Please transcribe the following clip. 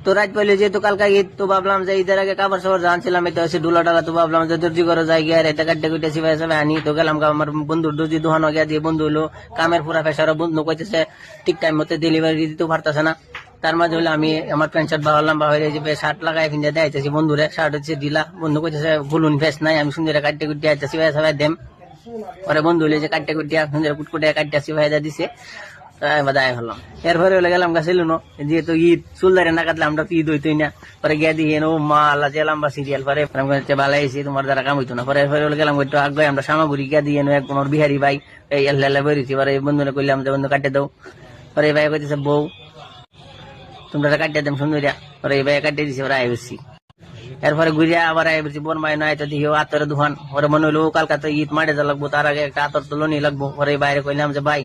তো রাত পাইলে যেহেতু কালকা ঈদ, তো ভাবলাম যে ঈদের আগে কাপড় সাপড় জানছিলাম এটা হচ্ছে ডুলা টালা, তো ভাবলাম যে দর্জি করে যাই গিয়ে এটা কাটতে কুটে সিবাই সবাই আনি। তো গেলাম আমার বন্ধুর দর্জি দোহানো গিয়া দিয়ে বন্ধু হলো কামের পুরা পেশারও বন্ধু কইতেছে ঠিক টাইম মতো ডেলিভারি দিতে পারতেছে না। তার মাঝে হলে আমি আমার প্যান্ট শার্ট বাহারলাম, বাহারে যে শার্ট লাগাই কিনে দেয়াইতেছি বন্ধুরে, শার্ট হচ্ছে দিলা, বন্ধু কইতেছে ফুলুন ফেস নাই, আমি সুন্দর কাটতে কুটে আইতেছি ভাই সবাই দেম। পরে বন্ধু হলে যে কাটতে কুটিয়া সুন্দর কুটকুটে কাটতে আসি ভাই দিছে, বাদায় হলাম। এরপরে হলে গেলাম গা সেলুনো, যেহেতু ঈদ চুলদারে না কাটলে আমরা তো ঈদ হইতোই না। পরে গিয়ে দিয়ে ও মা আল্লাহ যে লম্বা সিরিয়াল, পরে ভালো আইসি তোমার দ্বারা কাম হইতো না। পরে এরপরে হলে গেলাম একটু আগে আমরা সামাগুড়ি গিয়ে দিয়ে এক আমার বিহারি ভাই এই আল্লাহ বেরিয়েছি। পরে বন্ধুরা কইলাম যে বন্ধু কাটতে দাও। পরে এই ভাই কইতেছে বউ তোমরা কাটিয়ে দেম সুন্দরিয়া। পরে এই ভাই কাটিয়ে দিছে, ওরা আইসি। এরপরে ঘুরিয়া আবার আইসি বনমাই নয় তো দিও আতরে দোকান। পরে মনে হলো কালকা তো ঈদ মাঠে যা লাগবো, তার আগে একটা আতর তো লোনি লাগবো। পরে বাইরে কইলাম যে ভাই